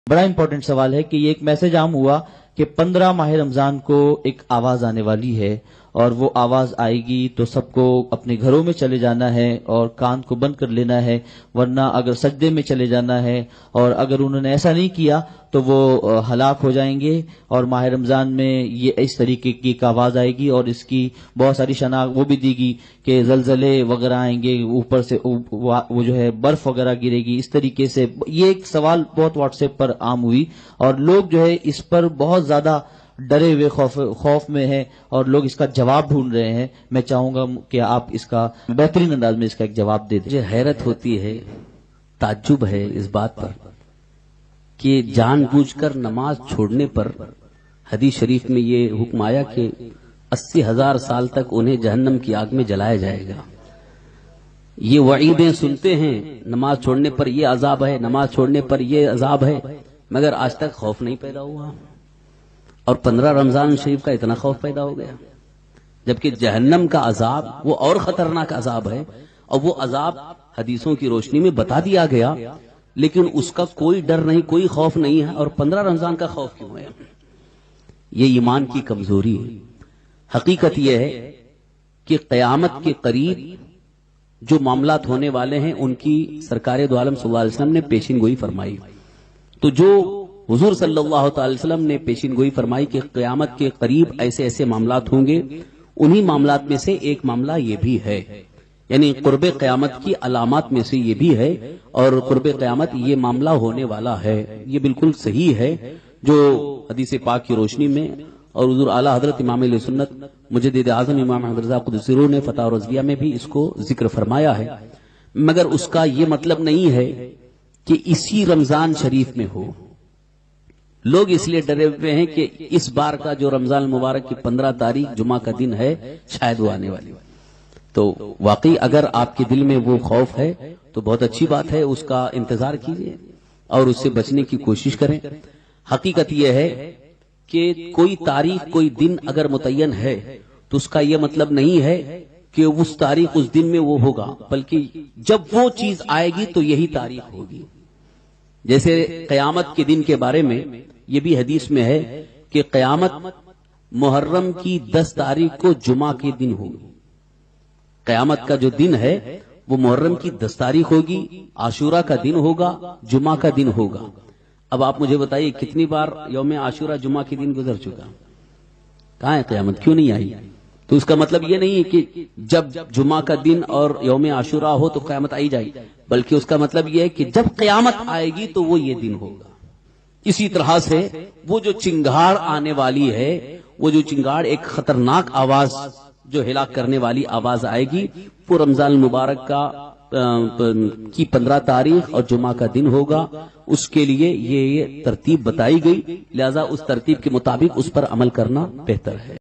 बड़ा इंपॉर्टेंट सवाल है कि ये एक मैसेज आम हुआ कि 15 माह रमजान को एक आवाज आने वाली है और वो आवाज आएगी तो सबको अपने घरों में चले जाना है और कान को बंद कर लेना है, वरना अगर सजदे में चले जाना है और अगर उन्होंने ऐसा नहीं किया तो वो हलाक हो जाएंगे। और माह रमजान में ये इस तरीके की एक आवाज आएगी और इसकी बहुत सारी शनाख्त वो भी देगी कि जलजले वगैरह आएंगे, ऊपर से वो जो है बर्फ वगैरह गिरेगी। इस तरीके से ये एक सवाल बहुत व्हाट्सएप पर आम हुई और लोग जो है इस पर बहुत ज्यादा डरे हुए खौफ में हैं और लोग इसका जवाब ढूंढ रहे हैं। मैं चाहूंगा कि आप इसका बेहतरीन अंदाज में इसका एक जवाब दे दें। मुझे हैरत होती है, ताज्जुब है इस बात पर कि जानबूझकर नमाज छोड़ने पर हदीस शरीफ में ये हुक्म आया कि 80,000 साल तक उन्हें जहन्नम की आग में जलाया जाएगा। ये वईदें सुनते हैं, नमाज छोड़ने पर ये अजाब है, नमाज छोड़ने पर ये अजाब है, मगर आज तक खौफ नहीं पैदा हुआ। और 15 रमजान शरीफ का इतना खौफ पैदा हो गया, जबकि जहन्नम का अजाब वो और खतरनाक अजाब है और वो अजाब हदीसों की रोशनी में बता दिया गया, लेकिन उसका कोई डर नहीं, कोई खौफ नहीं है। और 15 रमजान का खौफ क्यों है? ये ईमान की कमजोरी है। हकीकत यह है कि क़यामत के करीब जो मामलात होने वाले हैं उनकी सरकार दो आलम सल्लल्लाहु अलैहि वसल्लम ने पेशिन गोई फरमाई। तो जो हुजूर सल्लल्लाहु अलैहि वसल्लम ने पेशिन गोई फरमाई कि क़यामत के करीब ऐसे ऐसे मामलात होंगे, उन्हीं मामलात में से एक मामला ये भी है, यानी कुर्बे क़यामत की अलामत में से ये भी है और कुर्बे क़यामत ये मामला होने वाला है। ये बिल्कुल सही है जो हदीस पाक की रोशनी में और हुजूर आला हजरत इमाम अहले सुन्नत मुजद्दिद आज़म इमाम अहमद रज़ा क़ुद्दुस ने फ़तावा रज़िया में भी इसको जिक्र फरमाया है। मगर उसका ये मतलब नहीं है कि इसी रमजान शरीफ में हो। लोग इसलिए डरे हुए हैं कि इस बार का जो रमजान मुबारक की 15 तारीख जुमा का दिन है, शायद वो आने वाली। तो वाकई अगर आपके दिल में वो खौफ है तो बहुत अच्छी बात है, उसका इंतजार कीजिए और उससे बचने की कोशिश करें। हकीकत यह है कि कोई तारीख कोई दिन अगर मुतय्यन है तो उसका यह मतलब नहीं है कि उस तारीख उस दिन में वो होगा, बल्कि जब वो चीज आएगी तो यही तारीख होगी। जैसे क़यामत के दिन के बारे में ये भी हदीस में है कि क़यामत मुहर्रम की 10 तारीख को जुमा के दिन होगी। क़यामत का जो दिन है वो मुहर्रम की 10 तारीख होगी, आशूरा का दिन होगा, जुमा का दिन होगा। अब आप मुझे बताइए कितनी बार यौम आशूरा जुमा के दिन गुजर चुका? कहाँ है क़यामत, क्यों नहीं आई? तो उसका मतलब ये नहीं है कि जब जुमा का दिन और यौम आशूरा हो तो क़यामत आई जाएगी, बल्कि उसका मतलब ये है कि जब क़यामत आएगी तो वो ये दिन होगा। इसी तरह से वो जो चिंगाड़ आने वाली है, वो जो चिंगाड़ एक खतरनाक आवाज जो हिलाक करने वाली आवाज आएगी, वो रमजान मुबारक का की 15 तारीख और जुमा का दिन होगा। उसके लिए ये तरतीब बताई गई, लिहाजा उस तरतीब के मुताबिक उस पर अमल करना बेहतर है।